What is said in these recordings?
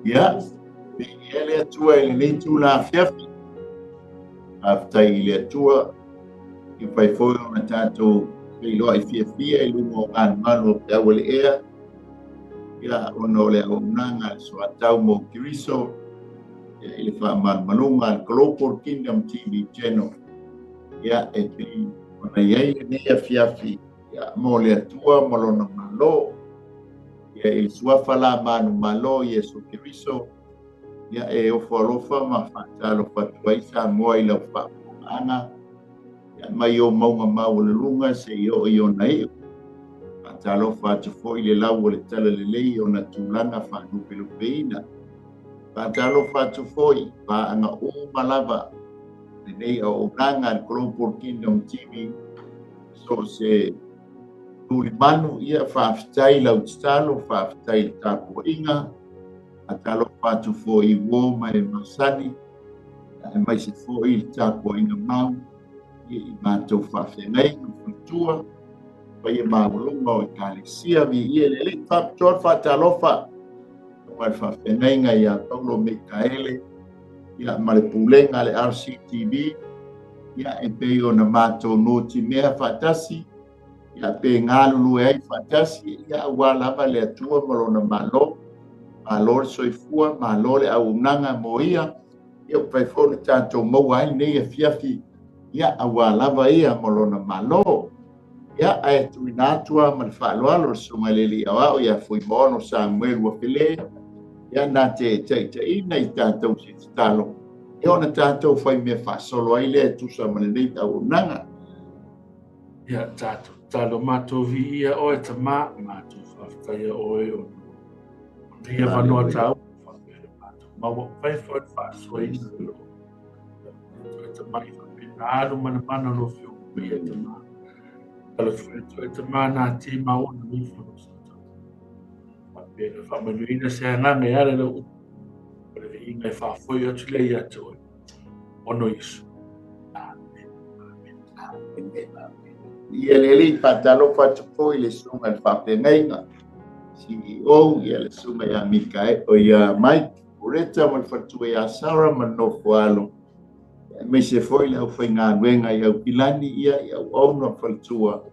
Ya, ele atua ele nem tu na fiafi. After ele atua, e vai foi uma tanto pelo ai fiafi ele mo an mano ya wale ea ya ono le onanga so atau mo kiriso ele fa man manunga global kingdom TV channel ya e pe ona ye ne ya fiafi ya mo le atua mo lona malo ya e sua fala manu malo Yesu Kiriso ya e o falofa ma fatalo fatuai sa moa i lau whaana ya mai o maunga mau le lunga se i o nei fatalo fatu fo i le lau o le tala le lei o na tūlanga whanu pelupeina fatalo fatu fo i anga o malava le nei o nanga Global Kingdom TV so se tuli manu ia whaafitai lau talo whaafitai tāpua inga atalo fatu fo i wo mai masani e mai se fo i tāpua inga mau i mātou whawhenei no futua pai e maulunga o i kālesia vi i e le whapitoa whatalofa mai whawhenei ngai a Paulo Mikaele ia mare pulenga le RCTV ia e pei o na mātou noti mea whatasi ia pe ngalulu ai fatasi ia wala le atua malona malo malo soifua malo le au nanga moia ia pai fo le tanto mo ai nei fiafi ia wala ia malona malo ia ai tu inatua mal falo alo somaleli au ia foi mono Samuel wa pele ia na te ina i tanto se talo ia ona tanto foi me fa solo ai le tu somaleli au nanga ia tato talo mato vi ia o e tama mato whawhia o e o ia wanoa tau whawhia mato maua whai whasoi i lo e tama i whawhia alu mana no whio i e tama talo e tama nā ti mau na mi whawhia whawhia whamanuina se anganga i ale lo o le vi ingai whawhia atu le ia toi ono isu ia le li patalo fatu fo i le sunga le whawheneinga CEO ia le sunga ia Mikae o ia Mike ureta mo le fatu ia Sarah manofo alo me se fo i le au whainga nuenga i au pilani ia i au auna fatua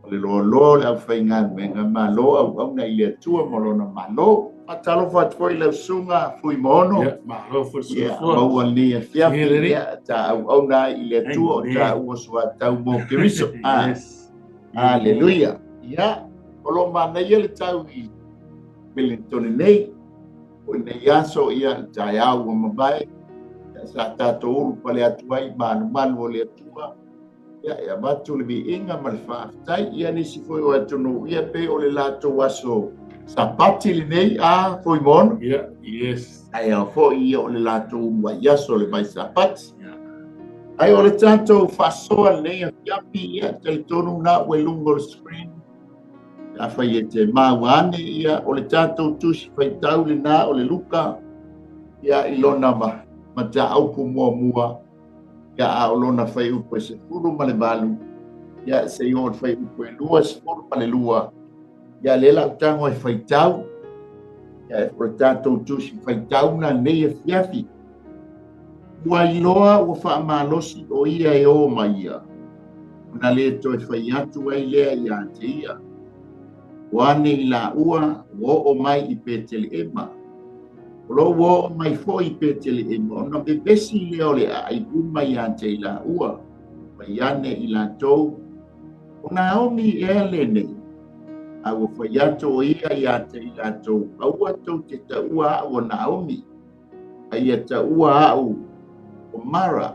o le lo le au whainga nuenga ma lo au na i le atua mo lona malo patalo fatu fo i le sunga fui mono malo fatu maua ni e fiafi ia ta au na i le atua o ta ua sua tau mo kiriso Aleluia. Ia, olo mana ia le tau i Wellington nei, o nei aso ia tai au o mabai, sa tato uru pale atuai manu o le atua, ia matu le vi inga ma le whaafitai, ia nisi foi o atunu, ia pe o le lato aso sapati le nei, foi mono. Ia, yes. Ai au foi ia o le lato ua iaso le mai sapati. Ai o le tanto fasoa nei a fiapi ia te tonu na ue lungo screen. A fai e te mauane ia o le tanto tusi fai tau le na o le luka. Ia ilona ma ta aupu mua. Ia a olona fai upo se furu ma le balu. Ia se ion fai upo e lua se furu ma le lua. Ia lela utango e fai tau. Ia o le tanto tusi fai tau na nei a fiafi. Ua iloa ua whaamalosi o ia e o mai ia. Una le toi whai atu ai lea ia te ia. Wane i la ua, o mai i petele ema. Olo o mai fo i petele ema. Ona me besi leo le a i uma ia te i la ua. Wai ane i la tou. Ona omi e le nei. A ua whai atu o ia te i la tou. A ua tou te ta ua o Naomi. A ia ta ua au. O mara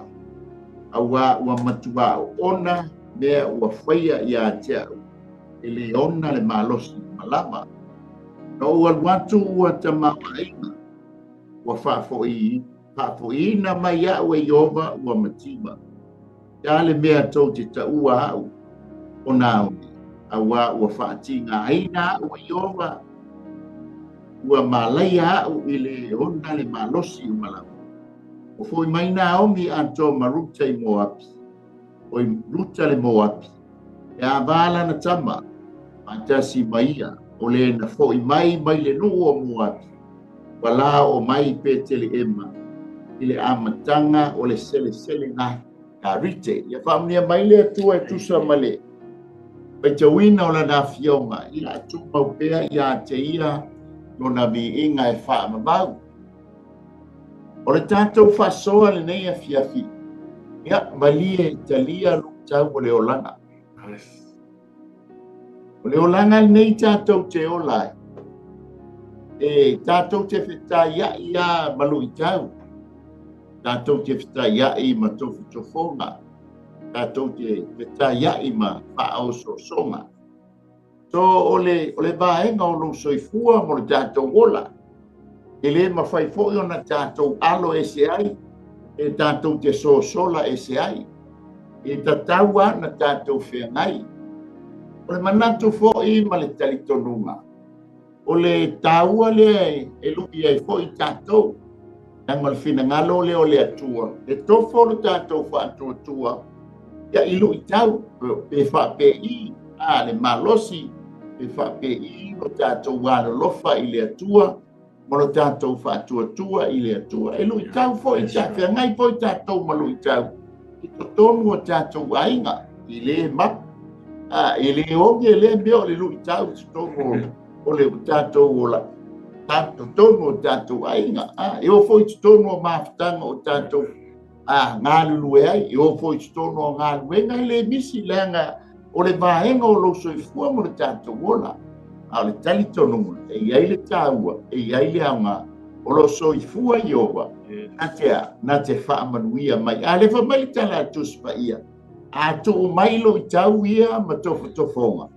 awa ua matua o ona mea ua whaia ia te au e le ona le malosi malama no ua watu ua ta mawaina ua whaafoina mai au e Iova ua matima ia le mea tau te ta ua au o Naomi awa ua whaatinga aina au e Iova ua malaya au i le ona le malosi malama o foi mai Naomi anto maruta i Moapi. O i ruta le Moapi. E a vala na tama. Matasi maia. O le na foi mai le nuu o Moapi. wala o mai pe tele ema ile amatanga o le sele ngai ka rite ia famnia mai le tua tu sa male pe tawina o la na fionga ia tu mau pea ia te ia no na vi inga e fa mabau o le tatou fa soa le nei fiafi ia malie talia lu tau o le olanga o le olanga nei tatou te olai e tatou te fita ia malu i tau tatou te fita i ma tofu tofonga tatou te fita i ma pa'ao songa so ole vaenga o lo soifua mo le tatou ola ele mafai fo'i ona tatou alo ese ai e tatou te sosola ese ai e tatau ana tatou feagai o le manatu fo'i ma le talitonunga o le taua le e lu'i ai fo'i tatou nanga le finagalo le o le atua le tofo le tatou fa'atuatua ia i lu'i tau pe fa'ape'i le malosi pe fa'ape'i o tatou alolofa i le atua mo le tatou fa'atuatua i le atua e lu'i tau fo'i ta'afeagai fo'i tatou ma lu'i tau i totonu o tatou aiga i lē mapu e lē oge e lē mea o le lu'i tau totonu o le tatou o la totonu o tatou aiga e o fo'i totonu o mafutaga o tatou galulue ai e o fo'i totonu o galuega i lē misi leaga o le vaega o lou soifua mo le tatou ola a le talitonuga e iai le tāua e iai le aoga o lo soifua iowa na te fa'amanuia mai a le famai le talatusi paia a tu'u mai lo i tau ia ma tofotofoga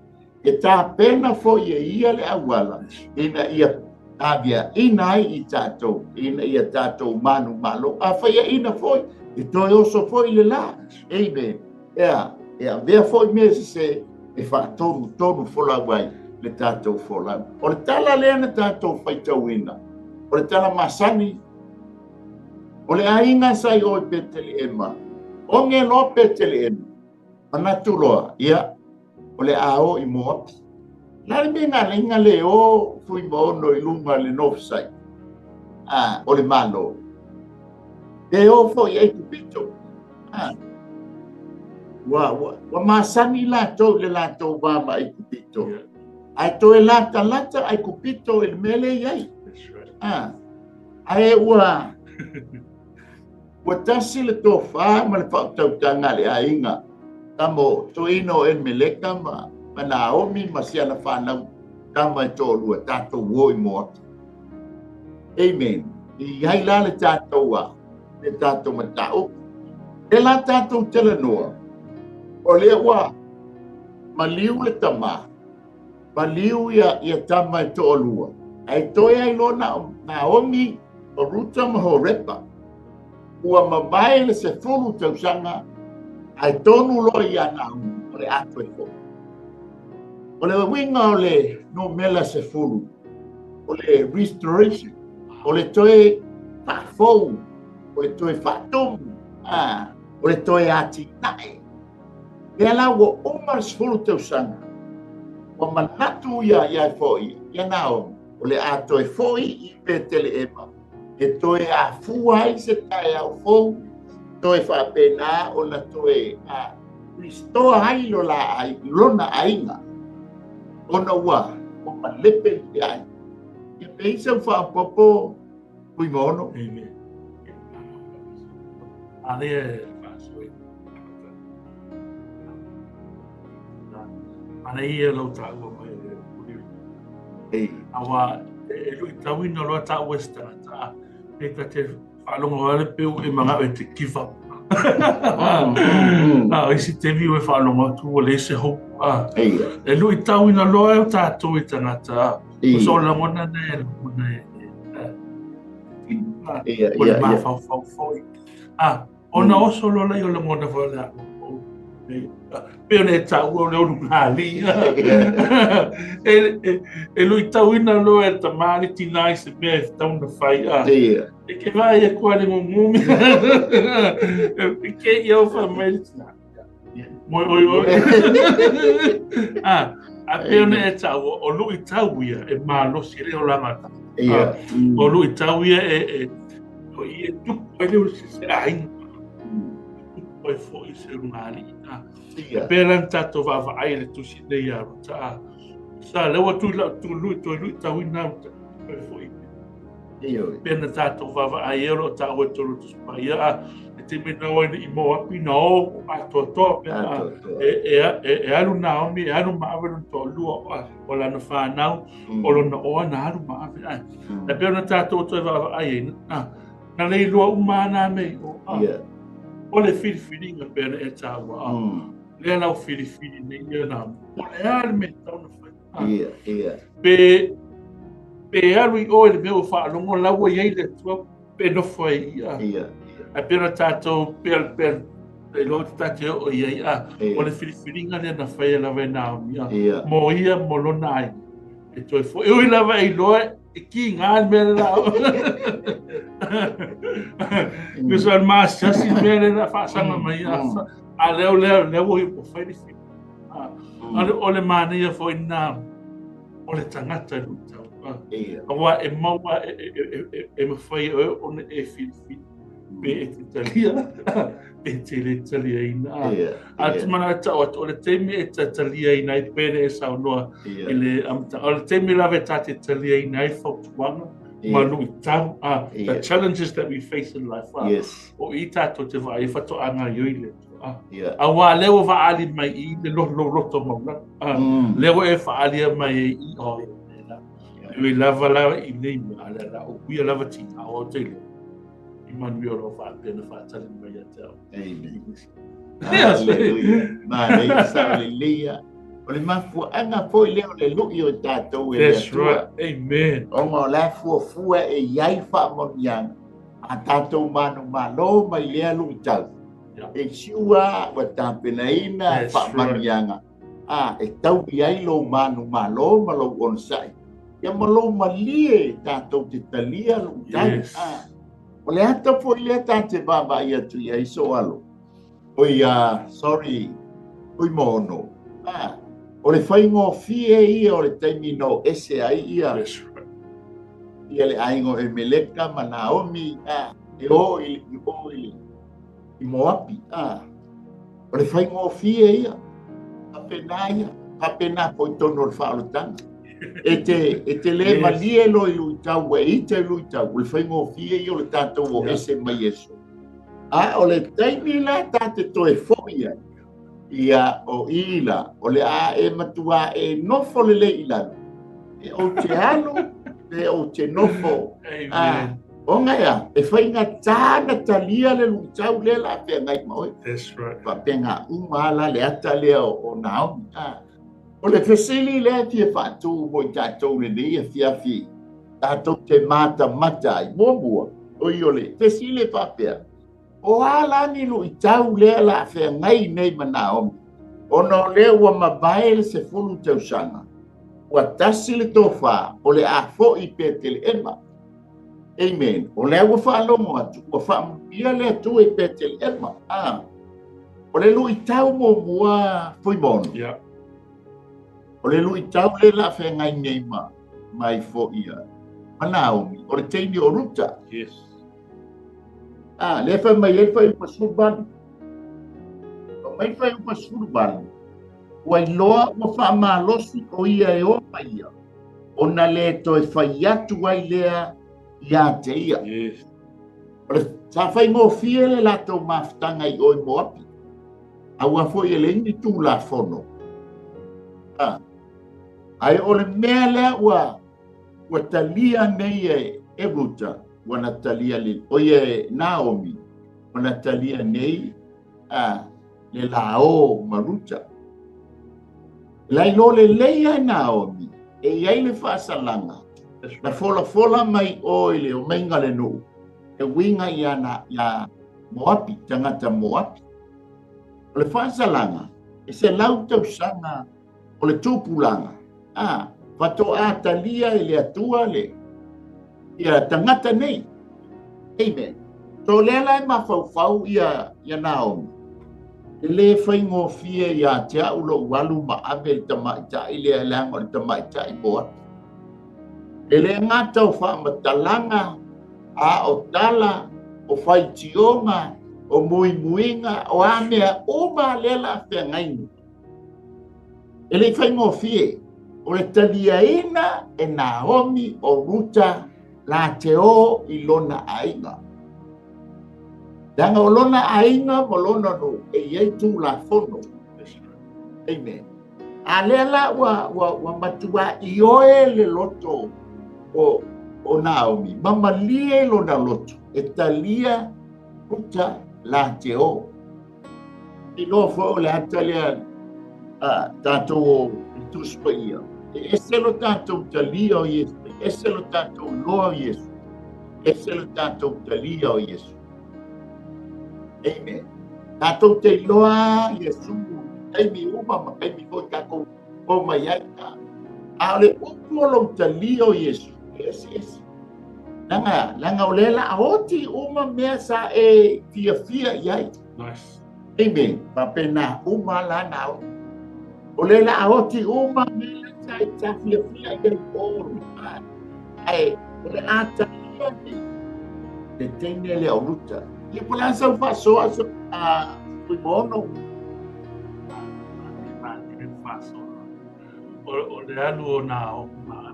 e tapena fo'i e ia le auala ina ia avia'ina ai i tatou ina ia tatou manu malo a faia'ina fo'i e toe oso fo'i le lā amen e avea fo'i mea se e fa'atonu folau ai le tatou folau o le tala lea na tatou faitauina o le tala masani o le aiga sai o Beteleema o ngelo Beteleema manatu loa ia o le ao i moapi lale me galeiga le o fui maono i luga le nofsai o le malo e o fo'i ai tupito wa masani latou le latou mama ai tupito ai toe lata ai kupito il mele iai ai ua tasi le tofa ma le fa'atautaga le aiga tamo toino el meleka ma Naomi ma siana whanau tama e tōlua tātou woi moa amen i haila le tātou le tātou matau e la tātou tele noa o lea wa maliu le tama maliu ia tama e tōlua ai toi ai lona Naomi o ruta ma ho repa ua mamae le se fulu tausanga ai tonu lo ia Naomi o le ato e fulu o le winga o le no mela se fulu o le restoration o le toe whafou o le toe whatum o le toe ati nae le ala wo umar se fulu tausanga o manatu ia foi ia nao o le ato e foi i Beteleema e toe a fuai se tae au fou toe whapena o na toe ristoa ai lo la ai lona ainga ona ua o malepe i ai e peisa u whaapopo pui mono amen ale fasoi ana ia lo tāua mai awa e lui tawina loa ta western ta e ka te whalonga wale peu e mga e te give up isi te viu e whalonga tu o le se hope e lui tawina loa e o tātou i tangata o so la mona ne o le mawhau ona oso lola i o le mona whala peo ne tau o le onu ngāli e lui tauina loa e tamari tinai se mea e tauna whai e ke vai e kua le mumumi e ke i au whameri tina moi a peo ne e tau o lui tau ia e mālosi reo langata Ia. O lui tau ia o ia tuku ai leo se ainga. Tuku ai fo i se rungali. E pēlan tātou wawai le tusi nei a ruta. Sa lewa tu lui tau ina ruta. Ai fo i. Pēna tātou wawai e ro tāu e toro tu spa ia. E te mena oi i mo api na o ato toa pēna. E alu Naomi, e alu maawaru to lua o lana whanau. O lona oa na alu maawaru. E pēna tātou toi wawai e na lei lua umana mei o. O le whiriwhiringa pēna e tāua a. Lea lau whiriwhiri nei ia nā. O le ale me tau na whai. Pe alu i oe le meo whaalongo laua iei le tua pe nofo e ia. A pēna tātou pēl e lo tātou o iei a. O le whiriwhiringa lea na whai e lawa e nā. Mo ia mo lona ai. E toi fo. E ui lawa i loe. E ki ngā mele lau. Kusa al maasasi mele la whaasanga mai a. A leo i po whairi whiri. O le mānea fo i nā. O le tangata lutau. Awa e maua e mawhai o ne e whiri. Pe e te talia. E te le talia ina. A te mana tau atu. O le teime e te talia ina i pere e sao noa. O le teime lawe ta te talia ina i whautuanga. Manu i tau. The challenges that we face in life. O i tato te wai e whato anga i oile. Awa leo waali mai i le loto mauna. Leo e waali mai i oi. Ui lava i nei maa la o kuia lava tina o te leo. Immanuel o whaapena whaatali mai a tau. Amen. Hallelujah. Mare sa leia. O le mafuanga foi leo le lu'i o tātou e That's right. Amen. O ngā la fua e iai whaamonianga. A tātou manu malo mai lea lu'i tau. E siua wa tāpena ina whaamonianga. E tau iai lo manu malo malo onsai. Ia malo malie tātou te talia lu'i tau. O le hata po le tate baba ia tu ia iso alo. O ia, sorry, ui mono. O le whaingo fie ia o le taimino ese ai ia. Ia le aingo e meleka ma Naomi, e oi, i moapi. O le whaingo fie ia. Hapena po i tono le whaalotanga. E te le malie lo i lui tau, e te lui tau, le whaingo fie i o le tātou o ese mai Yesu. O le taimi la tāte toe fōia, ia o ila, o le e matua e nofo le le ilana. E o te alo, e o te nofo. O ngaia, e whainga tāna talia le lui tau le la pia ngai maoi. That's right. Pa penga umala le ata lea o Naomi. O le fesili lea tia whātou mo i tātou le nei a fiafi. Tātou te mata i mōmua. O i ole, fesili whapea. O alani lo i tau lea la whea ngai nei ma Naomi. O no lea ua mabae le se fulu tausanga. Ua tasi le tōwha o le a fo i pēr te le ema. Amen. O lea ua whaalongo atu. Ua whaamupia lea tu i pēr te le ema. O le lo i tau mōmua fui mono. Yeah. O le lui tau le la whea ngai nei mai fo ia. Ma Naomi, o le teini o Ruta. Yes. Le whai mai e whai upa surban. O mai whai upa surban. Ua iloa ua wha losi o ia e o mai ia. O na le toi whai atu ai lea ia te ia. Yes. O le sa whai ngō fie le lato mawhtanga i oi moapi. A ua fo i le ini tū la whono. Ai o le mea lea ua talia nei e Ruta, ua na talia le, o ie Naomi, ua na talia nei le lao ma Ruta. Lai lo le leia e Naomi, e iai le whaasalanga, na fola mai o ile o mainga le nuu, e winga ia Moapi, tangata Moapi. O le whaasalanga, e se lau tausanga o le tūpulanga. Wato a talia i le atua le. Ia tangata nei. Amen. So le lai mawhauwhau ia Naomi. E le whaingo fie ia te aulo walu ma ame i tamaita i le alang o i tamaita i Moapi. E le ngata o whamatalanga, a o tala, o whaitionga, o muinga, o amea, o ma lela whengainu. E le whaingo fie, o le taliaina e Naomi o Ruta la te o i lona ainga. Danga o lona ainga mo lona no e iei tū la fono. Amen. A lela wa matua i oe le loto o Naomi. Mama lia i lona loto. E talia Ruta la te o. I no fo le atalia tātou o tuspa ia. E selo tātou talia o Yesu. E selo tātou loa o Yesu. E selo tātou talia o Yesu. Amen. Tātou te loa Yesu. Kaimi umama, kaimi ko kako o maiaita. Ale upolo talia o Yesu. Yes. Langa olela aoti uma mea sa e fia iai. Nice. Amen. Papena uma la nao. Olela aoti uma mea sa e fia iai oro. Ai, ole ata iai. Te tene le oruta. Le pula sa faso a kuimono. O le alu o nā o maa.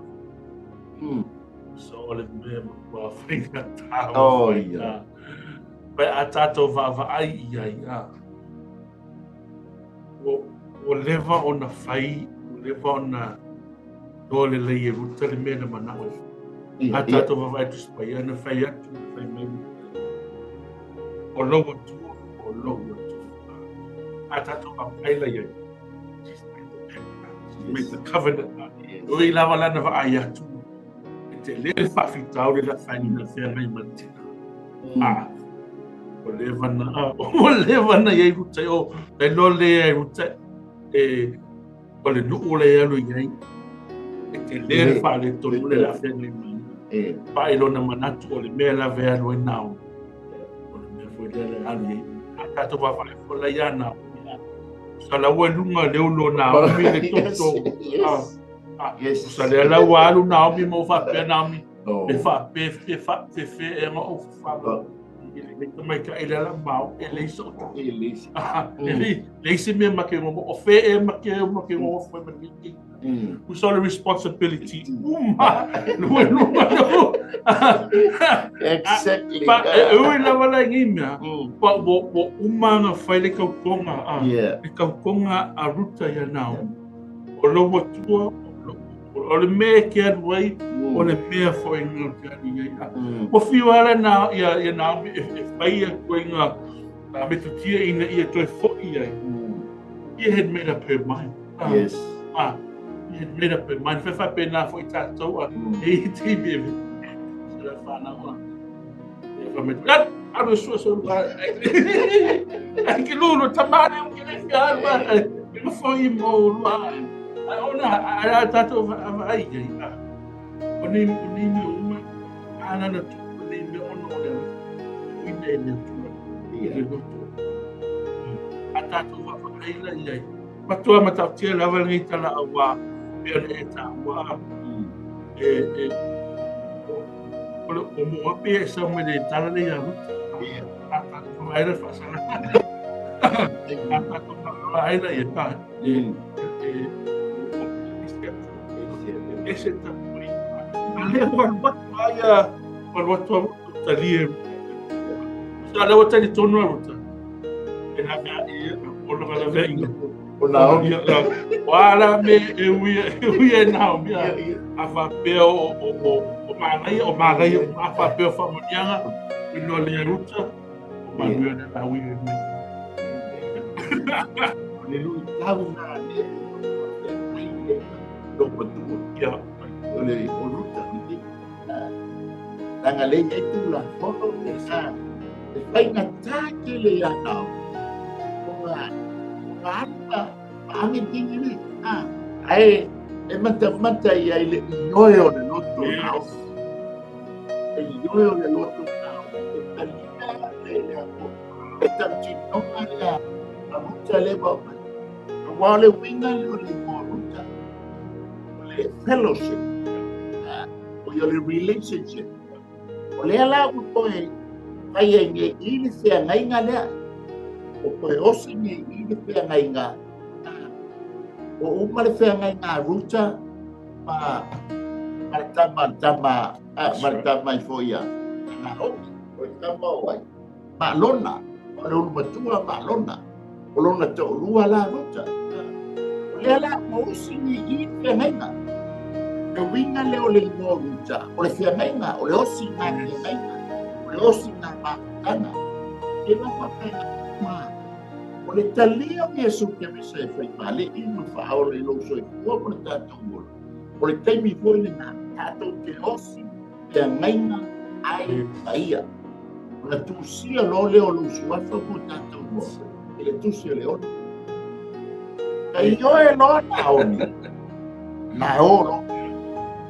So o le mea makua whainga tāo. Oh, ia. Pai a tātou whaavai ia ia. O lewa o na whai, o lewa o na dole lei e ruta le mea na manawe. A tātou whaavai tu spai, ana whai atu, whai mai. O loa tua, o loa tua. A tātou whaavai la ia. Make the covenant. Ui lava lana wa ai atu. Te lele whawhitau le la whainga whea mai matina. O lewa na iei ruta o. E no le iei ruta. O le nuu le alu iei. E te lele whale tonu le la whea mai mai. Pai lona manatu o le mea la whea alu e nao. O le mea fwoi lele alu iei. A tato wa whale whala ia nao. Sa la ua lunga leo lo Naomi le toto. Sa le la ua alu Naomi mo whapea Naomi. Me whapea e nga o whapa. Me tamai ka ele la mau e leisa o ta. Leisa mea make ngomo o whea e make ngomo whai maniki. Who's all the responsibility? Lua lunga leo. Exactly. Pa ui la wala ngimea. Pa wo umanga whai le kaukonga. Le kaukonga a ruta ia nao. O loa tua, o le mea ke anu ai, o le mea whai ngau ke anu ai. Mo whiwala na ia nao e whai a koe ngā me tutia ina ia toi whoi ai. Ia had made up her mind. Yes. He had made up her mind. Whewha pēnā fo I tātou e te mewe. So la whanau e whameta. Aru sua. Ai ke lulu tamare o ke lefi arwa. E mawhoi I mō lua. Ai ona, ai tātou ai ai. O nei me uma. Anana tuku nei me ono o leo. Ine e leo tua. E loto. A tātou whakaila iai. Matua matautia lawa ngai tala awa. Pea e tā wā. O mua pea e sau mene tala nei a ruta. A tātou whaera whasana. A tātou whaera i a tā. E se tāpui. A lea watu aia. Watu talie. Sa lewa tani tonu a ruta. E na mea e ono kala vea inga. O Naomi. Wala me e uia e Naomi. A whapea o māgai, a whapea o whamonianga. I no lea ruta. O māgai na la ui e mei. Le lui tau nā ne. Lo patua. Ia. O le o ruta. Nanga le e tu la fono e sa. E whai na tāke le a nao. O ngā ame tingini. Ai, e mata I ai le ioe o le loto nao. E ioe o le loto nao. E talina le ako. E tamtinonga le a ruta le bau. Wa le winga le o le mo ruta. O le fellowship. O o le relationship. O le ala u koe kai e nge i le whea ngainga lea. O koe osi nge i le whea ngainga. O uma le whea ngainga ruta ma maritama i foia. Nga oki, o i tama wai. Ma lona, o le ulu matua ma lona. O lona te o lua la ruta. O le ala o osi nge i le whea ngainga. Le winga le o le ingo ruta. O le whea ngainga, o le osi nga whea ngainga. O le osi nga makutana. E na whapena ma. O le talia o Yesu ke misa e whai male i ma whaao le lo so i kua o le tātou mola. O le taimi foi le nga tātou te osi te ngainga ai maia. O le tūsia lo le o lo suafa mo tātou mola. E le tūsia le ono. Ka i oe lo na oni. Na oro.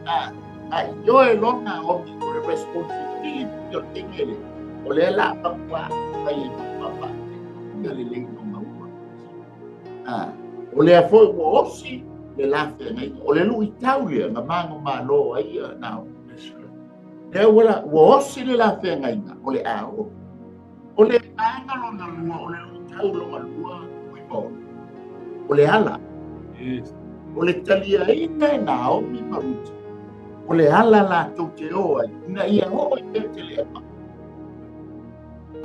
Na i oe lo na oni o le responsibility o tingele. O le la papua kai e papapa. Nga le lengo maua. O le a foi o osi le lafe nei. O le lui tau lea nga mango malo ai nao. Le wala o osi le lafe ngai nga. O le ao. O le angalo na lua. O le lui tau lo malua. O le ala. O le talia ina e nao mi maruta. O le ala la tau te oa. Ina ia ho i te le ema.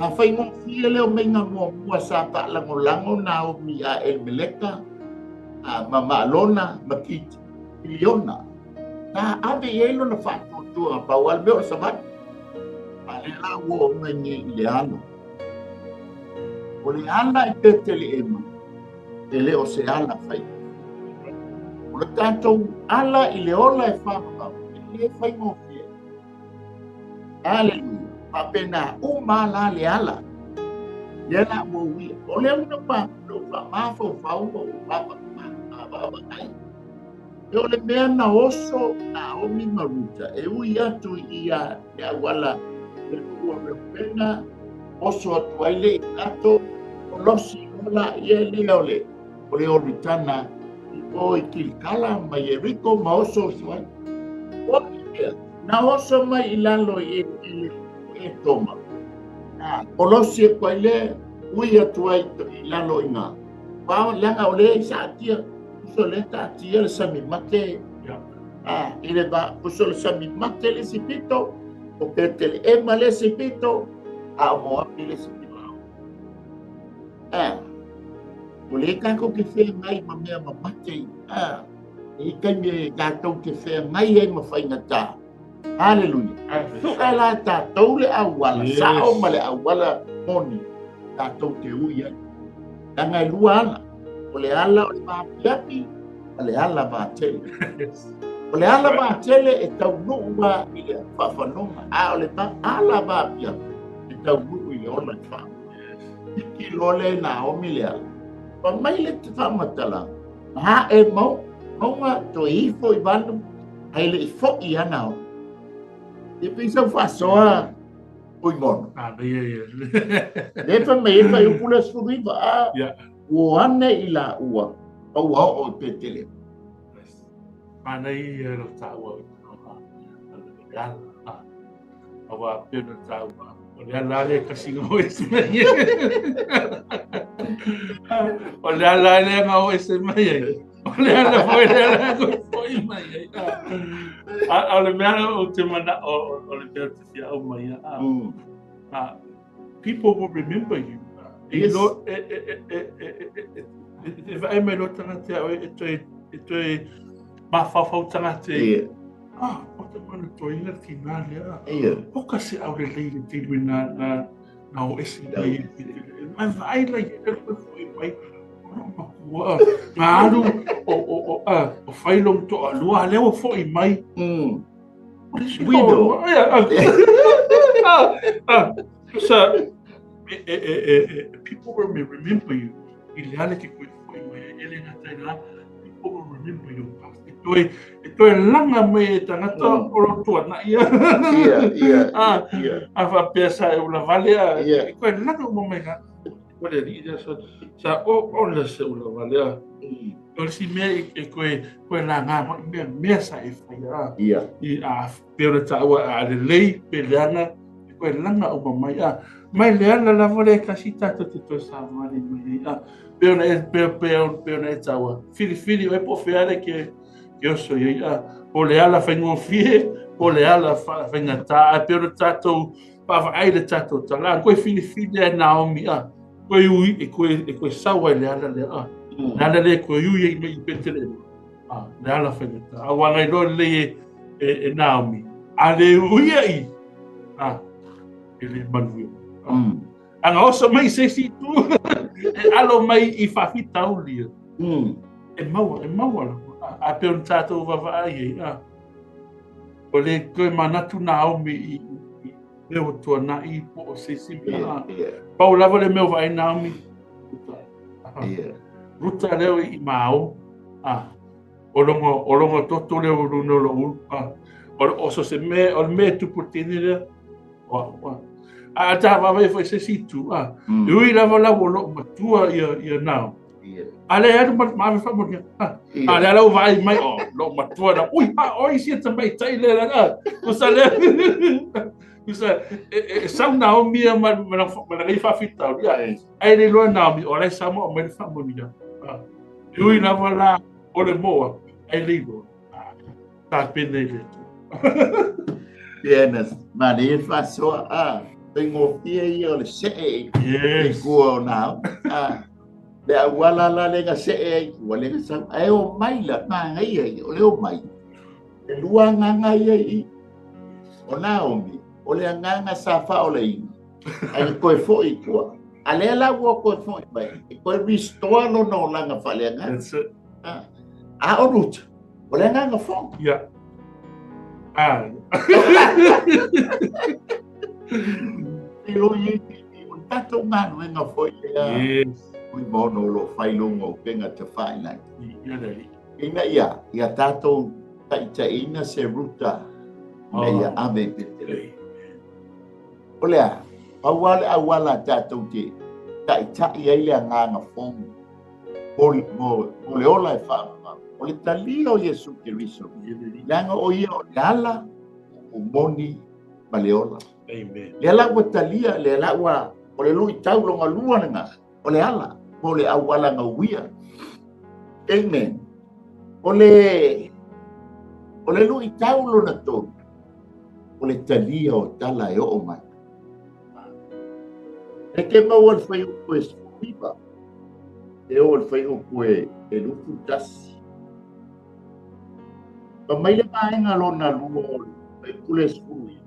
A whai mo fia leo menga mua sa pa lango na o mi a el meleka a mama alona makiti iliona na ave yelo na whātua pa wal meo sabat a le la wo ngai le ano o le ala i te le ema e le o se ala whai o le tātou ala i le ola e whāpapa e le whai mo fia Hallelujah. Papena umala le ala. Yela mo wi. Ole una pa lo pa ma fo fa o pa pa ai. Yo le mea na oso na o mi maruta. E ui atu ia e wala le ua me pena oso atu ai le ato o losi ola ia le ole. Ole o ritana o i kilkala mai e riko ma oso suai. O na oso mai ilalo e toma. O losi e kwa ile ui atu ai ilalo inga. Pao langa ole i sa atia. Uso le ta atia le sami mate. Ile ba uso le sami mate le sipito. O pete le ema le sipito. A mo api le sipito. O le kako ke whea ngai ma mea ma mate. I kai me kātou ke whea ngai ai ma whaingata. Hallelujah. Tuka la tātou le awala. Sao ma le awala moni. Tātou te ui ai. Tanga lua ana. O le ala o le maapiapi. O le ala maatele. O le ala maatele e tau nuua i le whawhanonga. O le ala maapiapi. E tau nuu i le ona i wha. Iki lole na omi le ala. Pa mai le te whamatala. Ha e mau. Maunga to hifo i bandu. Ai le i fo i ana o. E pisa fasoa oi mono. Ia. Le fa me fa eu pula suriva. O ane ila ua. O petele. Mana i lo taua. Awa pena taua. O le ala le kasinga o ese mai. O le ala le nga o ese mai. O le ala foi le ala foi mai. Ale mea o te mana o le mea te fia au mai. People will remember you. Yes. E vai mai lo tanga te au e toi mawhawhau tanga te. O te mana toi inga ki nā lea. O ka se au le leile te lui na o esi mai. Mai vai lai e foi mai. Ngā aru o whailong to a lua leo fo i mai. Widow. So, people will remember you. I le ale ke koe fo i mai. Ele na tai la, people will remember you. E toi langa me e tangata o rotua na ia. A whapesa e ula valea. E koe langa mo me nga. Sa o le se ula valea. o si me e koe la ngā mea sa e whaia. Ia. I a pēra tāua a le lei, pe leanga, e koe langa o mamai a. Mai leanga la vore kasi tata te toi sa mani mai a. Pēra e tāua. Fili o e po whiare ke oso i a. O le ala whaingo fie, o le ala whainga tā. A pēra tātou, pāwha aile tātou tala. Koe fili e Naomi a. Koe ui e koe sawa i le ala le a. Nada le ko yu ye me petele. Nada feneta. Awana ro le e Naomi. Ale uia I. Ele manu. Anga oso mai se si tu. E alo mai I fafita ulia. E maua. A pergunta to va ai. O le ko manatu Naomi I leo to na I po se si. Paula vole meu vai Naomi. Ruta leo I mau, o longo toto leo luno lo o so se me tu putini leo, a ta vai foi se situ, ui lava lo matua ia nao, ale adu ma fa mo ale ala vai mai lo matua na, ui oi si também tai le la, Kusa sau Naomi mana fa fita ya ai le lo Naomi o le samo o me fa mo ni ui na wala o le moa ai le lo ta pene le Tienes mani fa so tengo fie o le se e ko na le wala la le ga se wala ga sa ai o mai la na ngai o le o mai e luanga ngai o Naomi o le nganga sa fa o le ina. Ai koe fo I kua. A le la ua koe fo I mai. E koe ristoa no no langa fa le nganga. That's it. A o ruta. O le nganga fo. Yeah. I lo I un tato nganu e nga fo I Yes. Ui mono lo fai longo penga te fai nai. Ia Ia tato taitaina se ruta. Ia ame petele. Olea, awala tātou te tai ai lea nganga whongu. O le ola e whaama. O le talia o Yesu Keriso. Langa o ia o le ala, o moni ma le ola. Amen. Le ala ua talia, le ala ua, o le lui tau longa lua nga. O le ala, o le awala nga uia. Amen. O le lui tau lona tonu. O le talia o tala e o mai. E ke mau al fai o koe spuiba. E o al fai o koe e lufu tasi. Pa mai le maenga lona lua o le kule spuiba.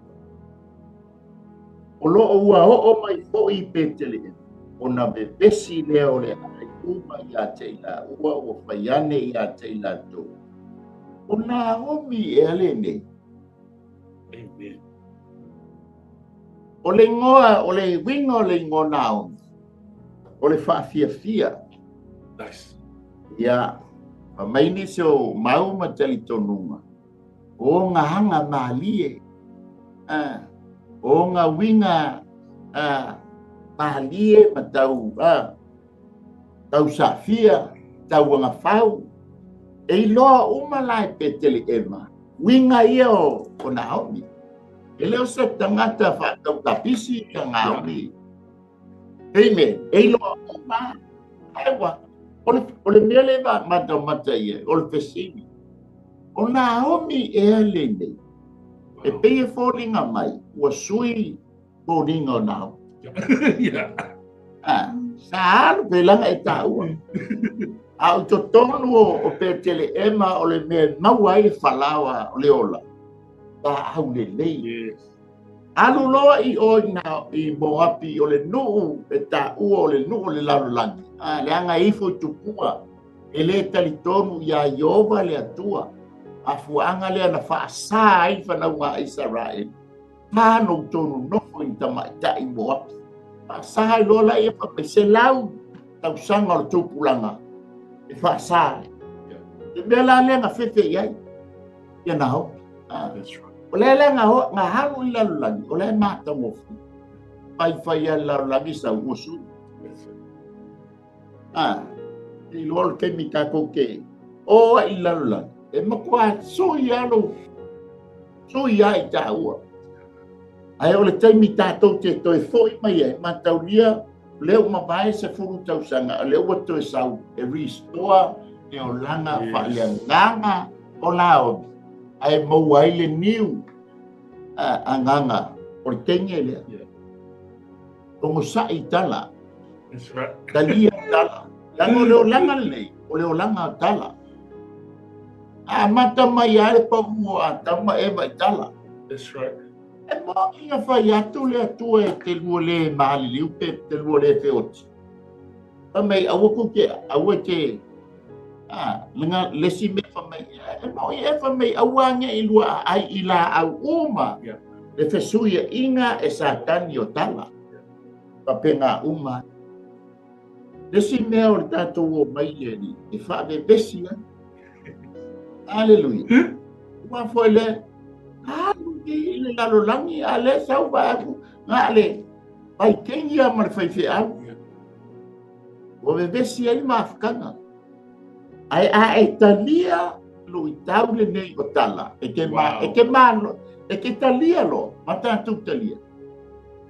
O lo o ua o mai fo I petele e. O na bebesi lea o le ai uma I a teila. Ua o faiane I a teila to. O na homi e ale nei. Amen. O le ngoa, o le winga o le ngoa nao. O le whaafia. Nice. Ia, ma maini se o mau ma tali tonunga. O ngā hanga malie. O ngā winga malie ma tau, tau safia, tau anga whau. E loa umalai pe tele ema. Winga ia o Naomi. E leo sa tangata whātau tapisi ka Naomi. Amen. E loa uma. Aiwa. O le mea le mata ia. O le pesini. O Naomi e ale nei. E peie fōringa mai. Ua sui fōringa o Naomi. Sa alu pe langa e tāua. A o to tonu o pe tele ema o le mea maua I whalawa o le ola. Ta au le lei. Alu loa I o I moapi o le nuu e ta ua o le nuu o le lalulangi. Le anga ifo tupua. E le talitonu ia Iova le atua. A fuanga le ana whaasa ai whanau ngā Israel. Tāno tonu nofo I tamaita I moapi. Whaasa ai loa lai e whapese lau. Tau sanga o le tupulanga. E whaasa ai. E mea la lenga whewhe iai. Ia nao. That's right. O le ngā halu I lalulangi, o le māta mofu. Pai a lalulangi sa uosu. I lol ke mi ka ko ke. O I lala. E makua so yalo. So ya I taua. Ai o le taimi tātou te toi foi mai e mataulia leo mawai se furu tausanga leo wa toi sau e restore e o langa whaalianganga o lao ai mawai le niu anganga o le tenge lea o ngosa I tala talia tala lango leo langa nei o leo langa tala a mata mai ale pa mua tama e vai tala. That's right. E mo ia fai atu le atua e te lua le maali liu pe te lua le feoti. Pa mei awa kuke, awa ke, lenga lesi me fa mei, e mo ia fa mei awange I lua ai I la au uma, le fesuia inga e satani o tala, pa penga uma. Lesi mea o le tatou o mai e ni, e fa ve besi, Aleluia. Ua foi le, le lalo langi ale sau ba aku ngale pai kengia mar fai fe au o ve besi ai mafkanga ai a italia lu itau le nei o tala e ke talia lo mata tu talia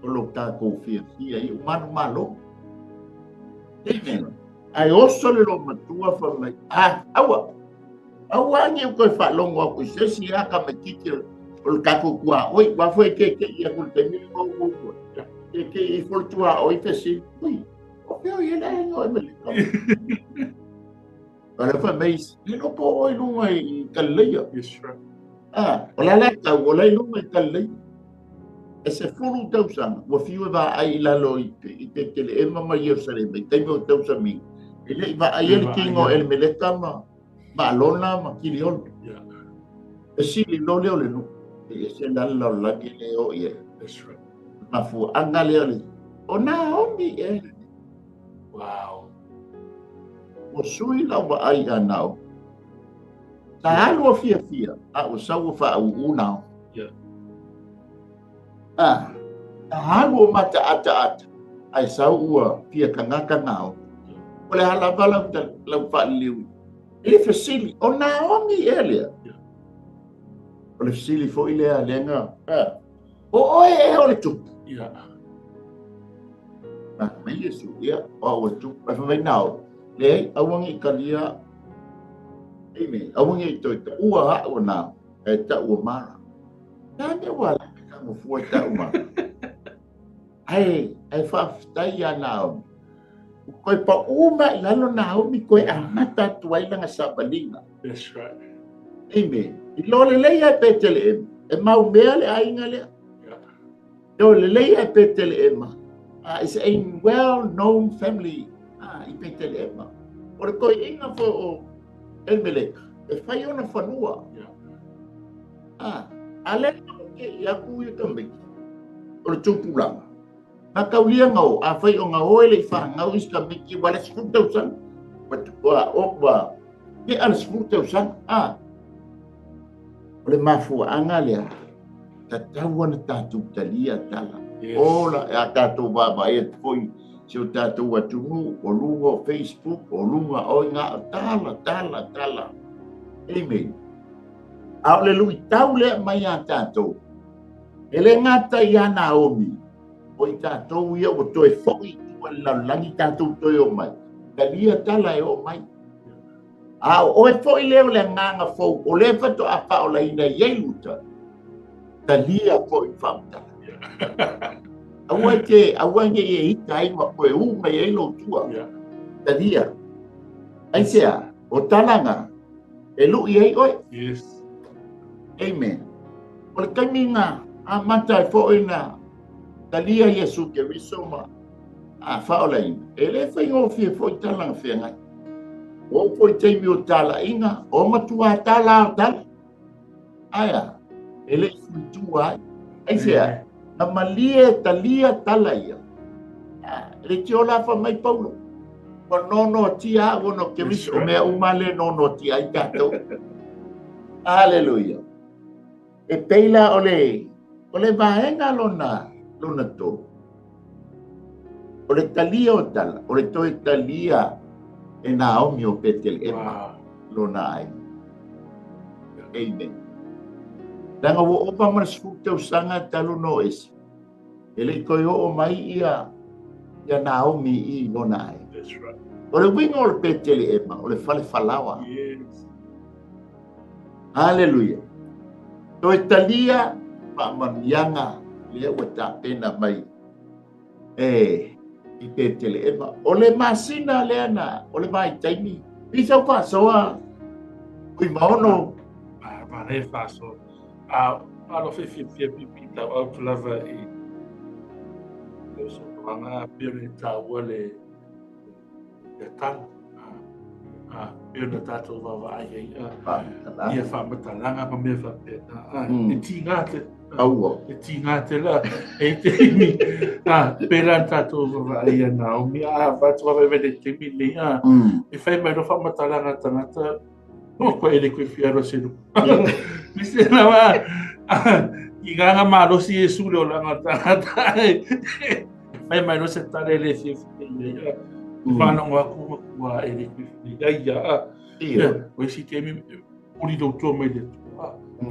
o lo ta ko fia ai umano malo ai oso le lo matua fa mai awa ngi ko fa longo ko se si aka me kikir o kaku kua oi wa foi ke ia ko te mi mo ke I fortua oi te si ui o peo ia la no me para fa mais no po oi no ai kaleia o la ka o la no mai kaleia ese fulu tausan wa fiu va ai la loi te le ema mai o sare me te mo tausan mi ele va ai el kingo el meletama ma lona ma kilion esi lo le no ese nalla lagi leo ye mafu angale o Naomi e wow o sui la wa ai anao ta alu fia a o sau fa u una ta alu mata ata ai sau ua fia kangaka ngao o le hala vala la fa liu ele fesili o Naomi ele o le fesili fo ile a lenga o oe o le tupu mai Yesu ia o tupu pa fa nao le awangi kalia ime awangi to ua ha o na e ta ua mara tane wala ka mo fu ta uma ai fa tai ana ko pa uma lalo na o mi ko a mata tuai langa sabalinga that's right ime lo le ia petele e mau mea le ainga le lo le ia petele e ma is a well-known family I petele e ma o ko inga fo o el meleka e fai ona fanua ale ke ia ku i tambi o tupu langa na kaulia ngau a fai o ngau ele fa ngau iska miki wala sfuta usan wa ke al sfuta usan ole mafu angalia tatawa na tatu talia tala ola a tatu baba e foi se o tatu atu o lungo Facebook o lunga o nga tala amen hallelujah taule mai a tatu ele ngata ya Naomi o tatu ia o toi foi wala langi tatu toi o mai talia tala e o mai o e foi leo le nganga fo o le fato a fa o la ina yeluta talia foi famta awange ye itai ma ko u me ye lo tua talia ai sea o talanga e lu ye oi yes amen o le kaminga a mata fo ina talia Yesu ke risoma a fa o la ina ele fa yo fo talanga fe ngai o po te mi o tala inga o matua tala aya ele futua ai sea na malie talia tala ia le tiola fa mai paulo o nono tia ono ke mis o me umale nono tia i kato hallelujah e peila ole vaenga lona to ole talia o tala ole to talia e Naomi o Betleema Wow. lona ai. Amen. Langa wo opa masuk tau sanga talo noes. Ele koyo o mai ia Naomi I lona ai. That's right. Ole winga o le Betleema, ole fale falawa. Yes. Hallelujah. Toi talia pa manianga le o ta pena mai. I Betleema. Ole masina le ana, ole mai taimi. Bisa pa soa. Kui maono. Ma le faso. Alo fe pipita au lava I. So wanga pere ta wale ya tan. Pere tato wa ai ia fa matalanga pa me fa pena. E tinga te Aua. e tinga te la e te mi. Pere tato wa ai Naomi va tu va vede te mi le e fai mai no fa matalanga tangata. No ko ele ko fiaro se no. Mi se na wa I ganga malo si Yesu le olanga tangata. Mai mai no se tare le si ia. Mana wa ku wa ele ko ia. Ia. O si te mi puri do to me le.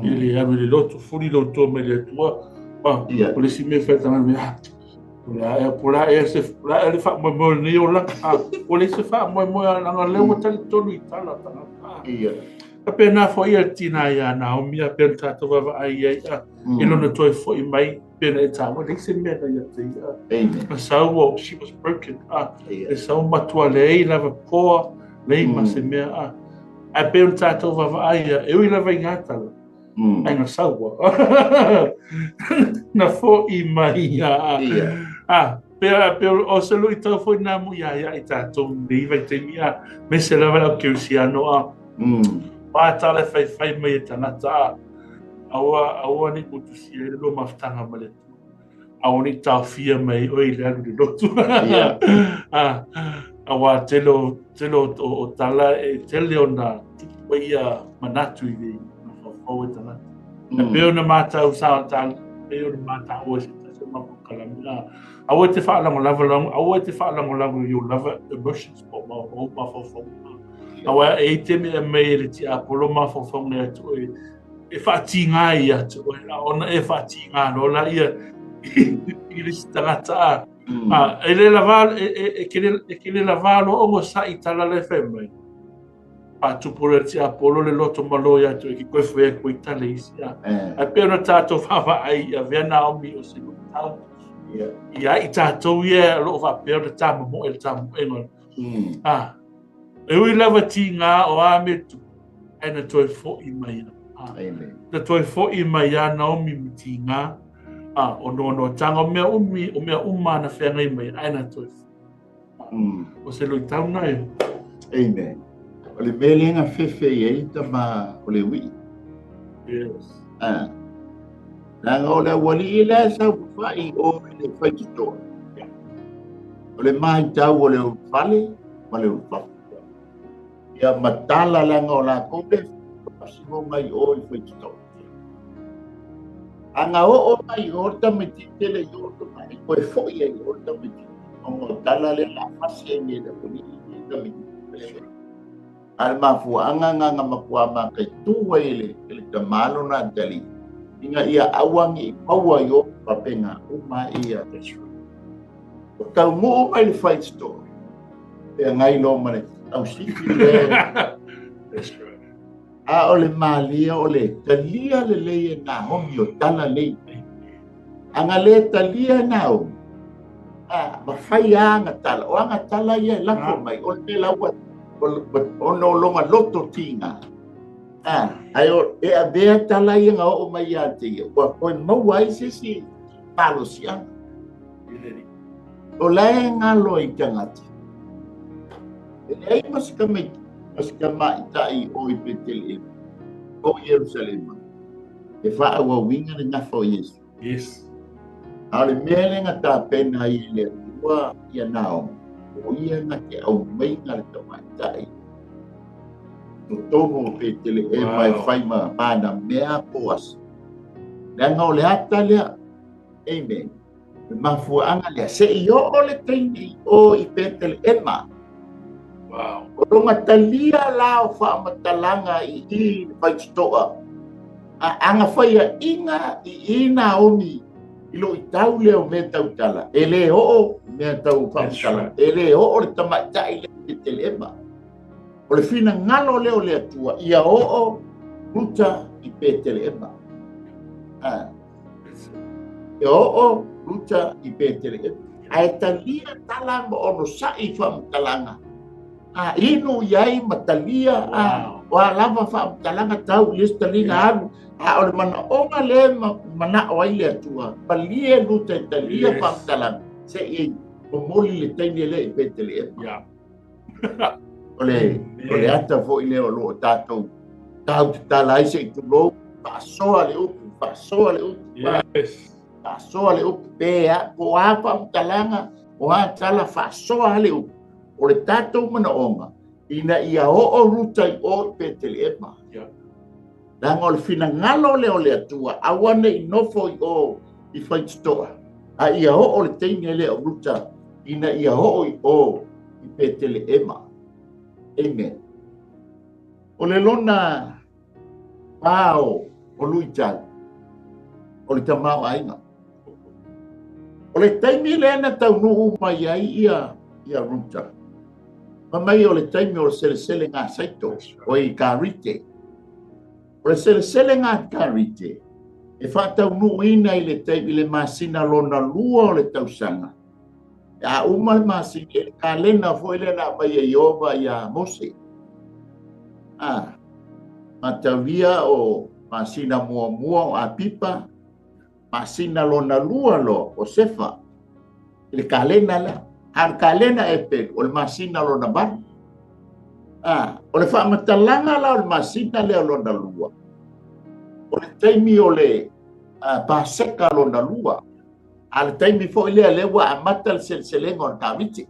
Ele ave le loto furi do to me le tua. Ba, o le si me fa tanga me. Pula e se pula ele fa mo ni ola. O le se fa mo na le o tali tonu I tala tanga. Ia. Pena fo ia tina ia Naomi a pena tato wa ai ia. Ilo na toi fo I mai pena e tawa le se mena ia te ia. Amen. So she was broken. E sau matua le lava poa le ma se mea a pena tato wa ai ia. E ui lava ingata. Ai na saua. Na fo I mai ia. Ia. Pero o se lui tau fo na mu ia ia I tato ni vai te mia. Me se lava la keusiano a. Pātale whai mai e tanata aua ni kutusi e lo maftanga male aua ni tau fia mai o I lealu de lotu aua telo o tala e tele o na tupu ia manatu I le whau e tanata peo na mātau sao tala peo na mātau o se tase mapu kalamina aua te whaalango lava you lava emotions po ma whau awa e te me mai le ti apolo ma fo fo ne to e fa tinga ia to ona e fa tinga no la ia I le stata ele laval e che le lavalo o sa itala le femme pa tu por ti apolo le loto malo ia to ki ko fe ko italia a pena tato fa ai a vena o mi o se no tau ia itato ia lo va per tamo mo el tamo e ui lava ti ngā o āmetu e na toi fo I mai Amen. na toi fo I mai a Naomi mi ti ngā o no tanga o mea uma na whenga I mai ai na toi o se lui tau nai Amen. O le melenga fefe I tama o le wi. yes Nanga o le wali I le sa whai o le whaikito. O le mai tau o le whale ma le whale. Ia matala langa o la kope pasimo mai o I whaikito. Anga o mai o tamiti tele o to mai ko e foi ai o tamiti. O tala le la fase ni le puni tamiti. Alma fu anga nga mapua ma kai tua ele tamalo na tali. Inga ia awangi paua yo papenga uma ia tesru. O tau mo mai le fight story. E ngai lo mane au sifi le. that's right A ole malia ole talia le le na homi o tala le. Anga le talia na o. Ma fai anga tala o anga tala ia la ko mai o te lawa o no longa loto tinga. Ai o e a bea tala ia nga o mai ia te ia. Wa ko mau ai se si palo si anga. O lai ngalo I tangati. E ai masika mai itai o I Betlehem o Jerusalem. E wha awa winga na ngafo Yesu. yes Ale mele nga ta pena I le tua ia nao. O ia nga te au mai nga le tau itai. No tomo Betlehem mai whai ma mana mea poas. Nanga o le ata lea. Amen. Mafuanga lea. Se I o le teini o I Betlehem. Wow. O longa talia lao whamatalanga i whaitoa. Anga whaia inga i ina omi i lo i tau leo me tau tala. E le o me tau whamatala. E le o le tamatai le te lema. O le fina ngalo leo le atua. Ia o ruta i pe te lema. E o ruta i pe te lema. Ai talia tala mo ono sai whamatalanga. Inu iai matalia wa lava whamatalanga tau lista linga anu. O le mana onga le mana o ai le atua. Palie luta i talia whamatalanga. Se i o moli le taini le i pe te lema. O le ata fo i leo lo tātou. Tau te tala i se i tulo. Pasoa le upu. Pasoa le upu. Pasoa le upu. Pea. Po a whamatalanga. O a tala pasoa le upu. O le tātou mana onga. Ina ia o ruta i o pe te lema. Langa o le fina ngalo leo le atua. Awane i nofo i o i whaitoa. A ia o le teine leo ruta. Ina ia o i o i pe te lema. Amen. O le lona pao o lui tau. O le tamau ainga. O le taimi le ana tau nuu mai ai ia ruta. Mamai o le taimi o le sele ngā saito. O i karite. O le sele ngā karite. E whātau nuu ina i le taimi le masina lona lua o le tausanga. A uma le masina e ka lena fo ele na mai e Iova ia Mose. Matawia o masina mua o a pipa. Masina lona lua lo o sefa. Le ka lena la. Ar ka lena e pe o le masina lona ban. O le whamatalanga la o le masina le lona lua. O le taimi o le paseka lona lua. A le taimi fo ile lewa a mata le seleselenga o le kawiti.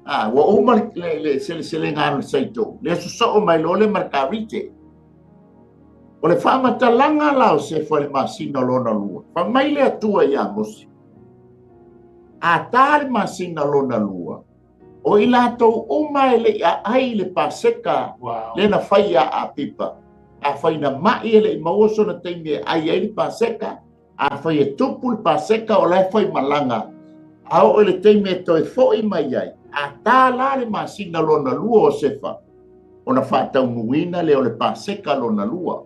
Wa uma le seleselenga anu saito. Le suso o mai lo le markawiti. O le whamatalanga la o se fo le masina lona lua. Fa mai le atua ia Mose. A tari masina lona lua. O i lātou uma ele a ai le paseka le na whaia a pipa. A whaina mai ele i mauoso na teime ai ai le paseka. A whaia tupu le paseka o lai whai malanga. A o ele teime toi fo i mai ai. A tā la le masina lona lua o sefa. O na whaatau nuina le o le paseka lona lua.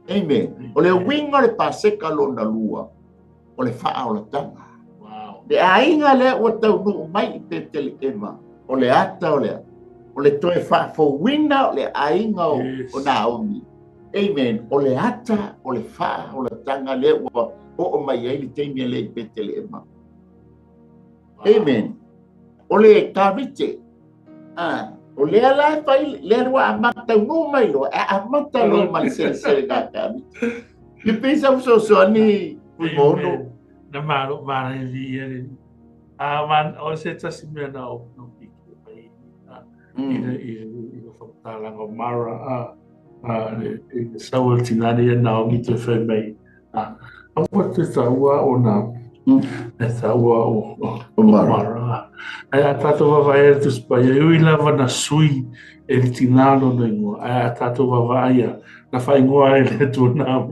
Amen. O le winga le paseka lona lua. O le wha o la tanga. Le ainga le o tau nuu mai i te tele ema. O le ata o le. O le toe wha fo wina o le ainga o Naomi. Amen. O le ata, o le wha, o le tanga le o mai ai li teimia le i pe tele ema. Amen. O le karite. O le ala e whai le rua amata nuu mai lo. Amata lo mai sere ngā karite. I pisa uso ni puimono. Na maro mara vi ele man o se tasi me na o no piki mai i fotala ngo mara e saul tinani na o mito fe mai o te saua o na e saua o mara ai tato va vai tu spai eu lava na sui e tinalo no ngo ai tato va vai na fai ngoa ele tu na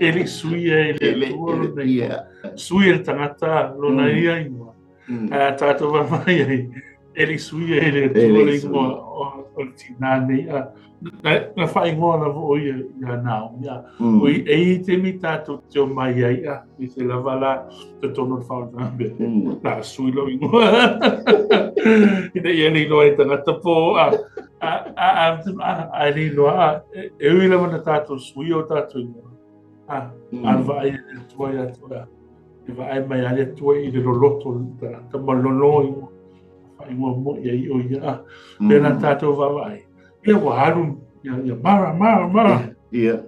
ele suia ele suia tangata lo na ia ingoa tato va mai ele suia ele tu ingoa o tinani na fai ngoa na vo ia na ia o e te mi tato te mai ia i se lava la te tono fa na sui lo ingoa ina ele lo e tangata po ali loa e ui lava na tātou sui o tātou ingoa. An vai e tua ia tua. E vai mai ale tua i le roloto ta malono ingoa. Whai ingoa mo ia i o ia. Pena tātou vavai. Ia waharu, ia mara. Ia.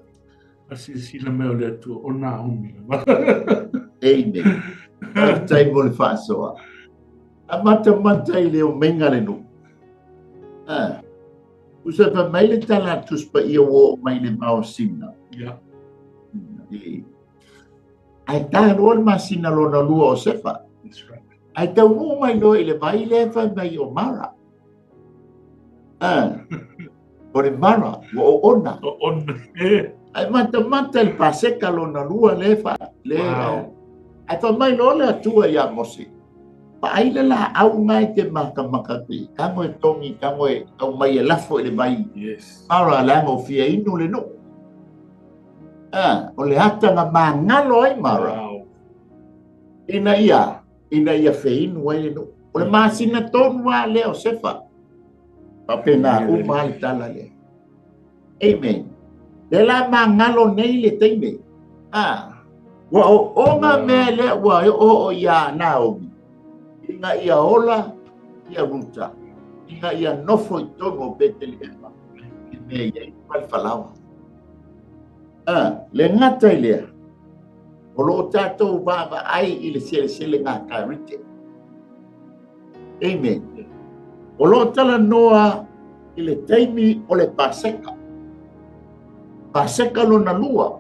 Asi sila meo le tua o nā umi. Amen. Tai mo le whaasoa. A mata i leo menga le no. Usa pa mai le tala tuspa ia wo mai le maosina. Yeah. Ai tā roa le masina lona lua o sefa. That's right. Ai tau ngu mai lo i le vai le fa mai o Mara. O le Mara, o ona. O ona. Ai mata le paseka lo na lua le fa. Ai fa mai lo le atua ia mosi. Pa ai le la au ngai te maka pi. Kango e tongi, kango e au mai e lafo i le vai. Yes. Mara la ngo fia inu le no. O le hata nga mangalo ai Mara. Ina ia fe inu ai le no. O le masina tonu wa leo sefa. Pa pena umai tala le. Amen. Le la mangalo nei le teime. Wa o nga me le wa o ia Naomi. Inga ia ola, ia ruta. Inga ia nofo i tono Betelema. Me ia i palfalawa. Le ngata i lea. O lo tātou baba ai i le sele ngā karite. Amen. O lo tala noa i le taimi o le paseka. Paseka lo na lua.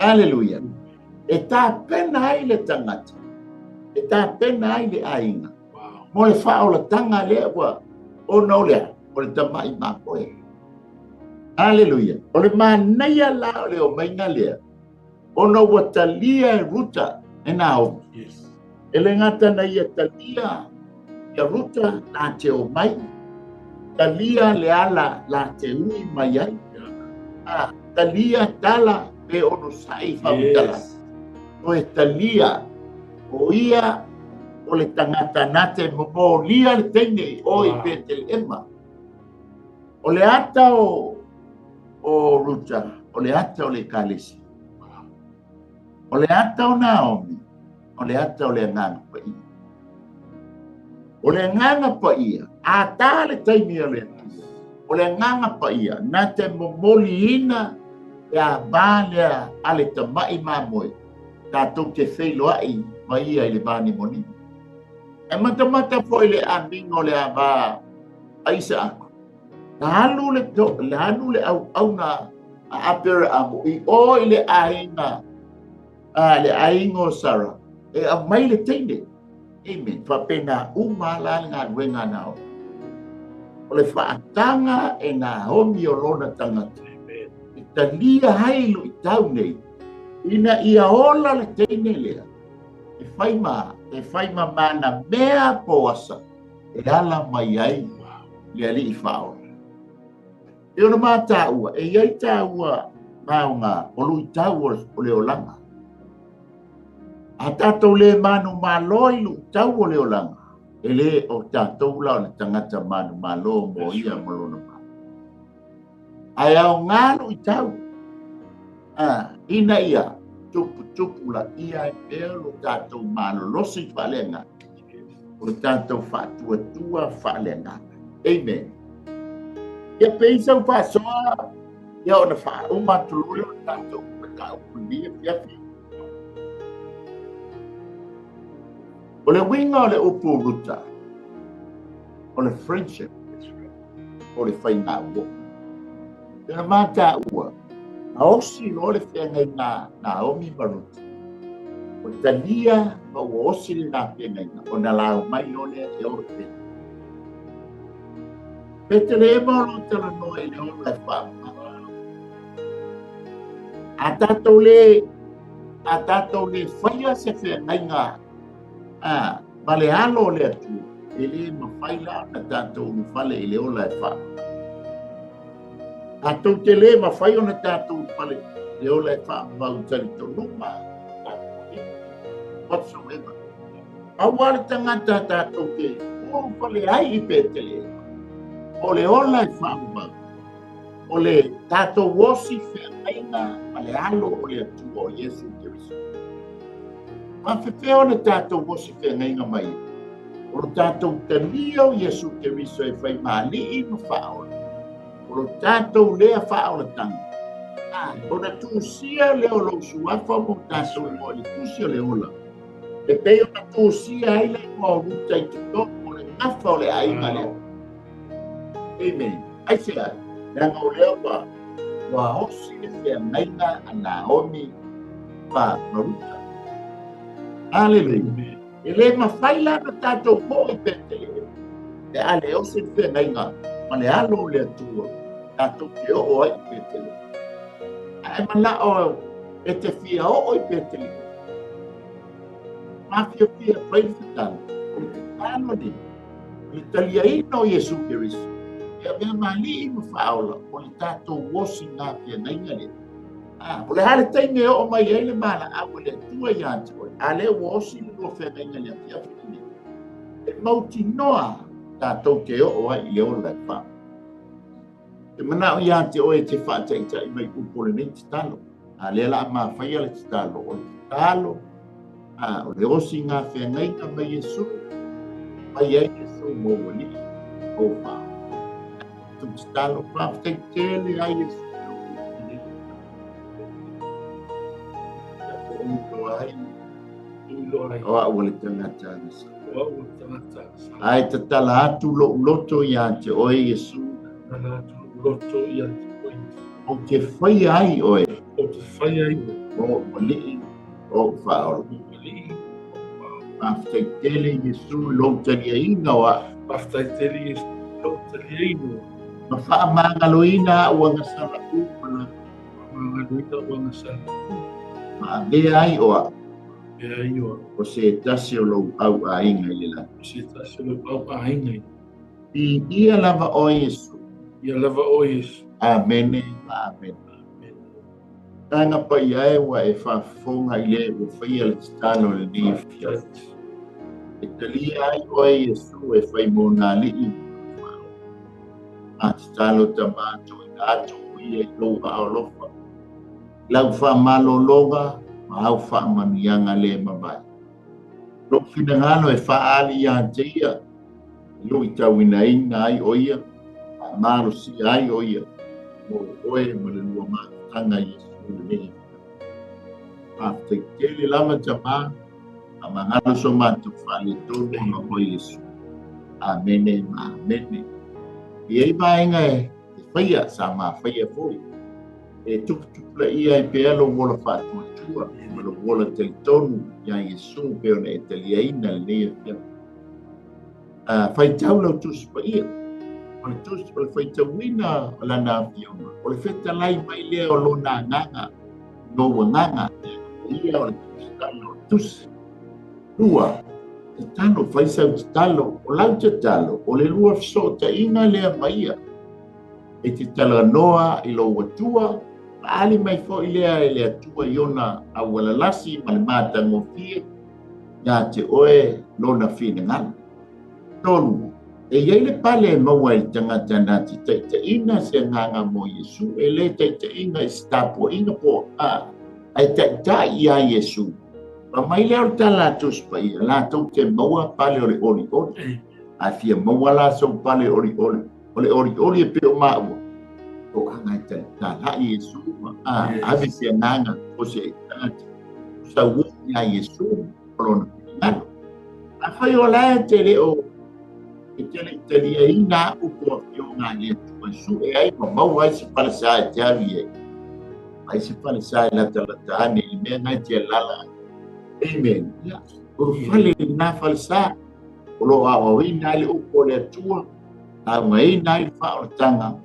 Hallelujah. E tā pena ai le tangata. E tā pena ai le ainga. Mo le whao la tanga lea wa. O no lea. O le tamai makoe. Hallelujah. O le manaya la o le o mainga lea. O no wa talia e ruta e nao. E le ngata na ia talia e ruta la te o mai. Talia le ala la te ui mai ai. Talia tala pe ono sai whautala. O e talia o ia o le tangata nate mo lia le teine o i Betelema. O le ata o ruta, o le ata o le kalesi. O le ata o Naomi, o le ata o le nganga pa ia. O le nganga pa ia, a tā le taimi o le o le nganga pa ia, nā te momoli ina e a bālea a le tamai mamoe, tātou te wheiloai ma ia i le bāni moni. E mata po i le amingo le a bā aisa ako. Na halu le au na a apera amo, i o i le ainga, le aingo Sara, e a mai le teine. Amen. Whapena umala ngā wenga nao. O le whaatanga e ngā homi o lona tangata. I talia hailu i tau nei. Ina ia ola le teine lea. E whaima mana mea poasa. E ala mai ai. Le ali i whao. E ona mā tāua. E iai tāua maunga. O lui tāua o le olanga. A tātou le manu māloi lu tau o le olanga. E le o tātou la o le tangata manu mālo mo ia malona mā. Ai au ngālu i tau. Ina ia, tupu la ia e pēlo tātou mālo losi whalenga. O tātou whātua whalenga. Amen. Ia peisa u whāsoa, ia o na wha umatulule o tātou pekau kunia piafi. O le winga o le upu ruta, o le friendship, o le whainga ua. Tena mātā ua, a osi o le whengai ngā omi maruta. O tania ma ua osi le ngā whengai ngā, o na lau mai o le e o le. Pete le ema o lo tala noa i le o le whaama. A tātou le whaia se whengai ngā, ma le alo le atua, e le mawhaila na tātou nu whale i le ola e wha. Tātou te le mawhai o na tātou nu whale le ola e wha, mau tari tau numa, whatsoever. Awale tangata tātou te, o whale ai i pete le, o le ola e wha mau. O le tātou wosi whengaina, ma le alo o le atua o Yesu Kiriso. Ma whewheo na tātou wosi whengainga mai. O lo tātou tania o Yesu Kiriso e whai maali i no whaola. O lo tātou lea whaola tanga. O na tūsia leo lo suafa mo tātou mo i tūsia leola. E peo na tūsia aile mo ruta i te tōko le ngawha o le ainga leo. Amen. Ai se ai. Nanga o leo wa hosi e whengainga a Naomi pa maruta. Hallelujah. Ele mawhai lana tātou po I petele. E ale o se whenga ma le alo le atua tātou ke o ai I petele. Ai mana o e te fia o I petele. Mafia fia whaifitana. O te tāno ni. Le talia ina o Yesu Kirisu. E a mea mali I mawhaola o le tātou wosi ngā pia nainga le. O le hale tainge o mai ele mala a o le tua ianti o. A le wosi le lo whenga inga le pia whitini. E mauti noa tātou ke o ai I o lai wha. E mana o ianti o e te whātaita I mai upole nei te talo. A le la ma whaia le te talo. O le te talo. O le osi ngā whenga inga mai Yesu. Mai ai Yesu mo wali. O wha. Tu te talo whātaitele ai Yesu. O a wale tangata nisa. Ai te tala atu loto ia te oe Yesu. O ke whai ai oe. O wali o whaoro. Maftai tele Yesu lotani a inga wa. Ma wha mangaloina uanga sana upana. Ma le ai oa. O se tasi o lo au a inga I la. I ia lava o Yesu. Amen. Amen. Tanga pa ia e wa e whafonga I le o whaia le titano le ni fia. E tali ai o Yesu e whai mona li I. A titano tamato I ato I e lo a o lofa. Lau wha malo longa. Mau wha manianga le mabai. Lo finangano e wha ali ia te ia. Lo I tawina inga ai oia. Maro si ai oia. Mo oe ma le lua mātanga Yesu le nehi. Te kele lama tama. A mangano so mātu wha le tonu ma o Yesu. Amene ma amene. I ei maenga e whaia sa ma whaia foi. E tukutupla ia I pe alo wola whātua tua. Ma lo wola te tonu ia Yesu peo na e talia ina le nea pia. Whai tau lau tusi pa ia. O le tusi o le whai tau wina o la nā piona. O le wheta lai mai lea o lo nā nganga. No wa nganga. Ia o le tusi talo tusi. Lua. Te talo whai sau te talo. O lau te talo. O le lua fiso ta ina lea mai ia. E te tala noa I lo watua. Ali mai fo ilea ele atua iona a wala lasi ma le mata ngofie ya te oe lona fina ngana. Tonu, e iei le pale e maua I tangata nati te ina se nganga mo Yesu, e le te ina I stapo ina po a ta ia Yesu. Pa mai leo tala tus pa ia, la tau te maua pale ori ori ori. A fia maua la so pale ori ori. Ori ori e peo maua. O anga te tala Yesu a ave se nanga o se tangata sa ia Yesu lona ngano a fai o la te le o te le ina o ko yo ngani o su e ai ma mau ai se para sa te avie ai se para sa la tala ani me na te lala amen ya o fale na falsa o lo a o ina le o ko le tua a mai na I fa o tanga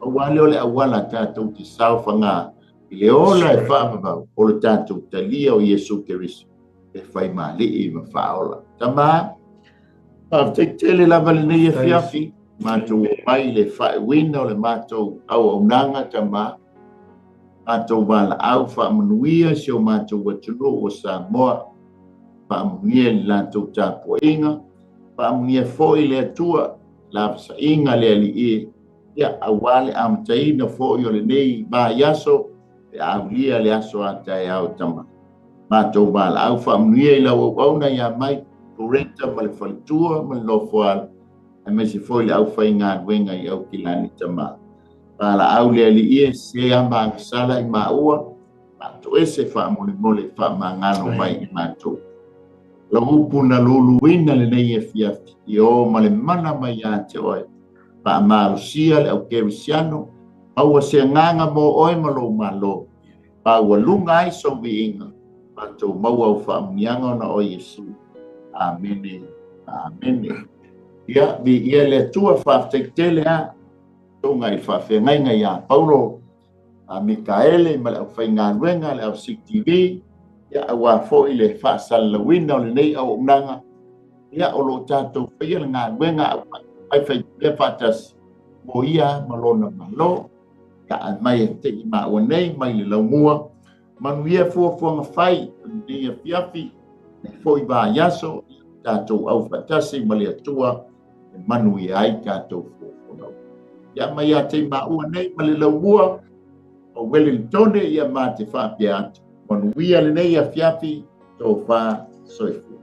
wale ole awala tātou te sauwhanga I le ola e whaamabau o le tātou talia o Yesu Kirisu e whai mali I ma whaola. Tama, te tele lava le nei e whiawhi, mātou mai le whae wina o le mātou au au nanga tama, mātou wala au whaamanuia se o mātou watuno o Samoa, whaamanuia le lātou tāpua inga, whaamanuia foi le atua, lava sa inga le ali e, ia awale amtaina fo yo le nei ba yaso e avlia le aso ata e au tama ma to bala au fa mnie la o na ya mai correcta mal faltua mal lo foal e me se foi au fa inga wenga I au kilani tama bala au le ali e se amba sala I ma ua ma to ese fa mole fa mangano mai I ma to lo upuna luluina le nei e fia yo male mana mai ya te oi pa marusia le au kerisiano au se nganga mo oi malo malo pa wa lunga I so vinga pa to mau au fa mianga na o Yesu Amene. Amene. Ia vi ia le tua whaftektele a tonga I whawhengainga ia Paulo a Mikaele ma le au whainganuenga le au CTV ia awa fo I le whaasalawina o le nei au umnanga ia o lo tātou whaia le nganuenga au ai whai le whaatas mo ia malona malo ia a mai te I maa nei mai le laumua manu ia fuafuanga whai ia fiafi fo I ba yaso tātou au whaatasi ma le atua manu I ai tātou fuafuanga ia mai a te maa nei ma le laumua o Wellington ia mā te whaapia atu. Manu ia le nei a fiafi tō wha soifu.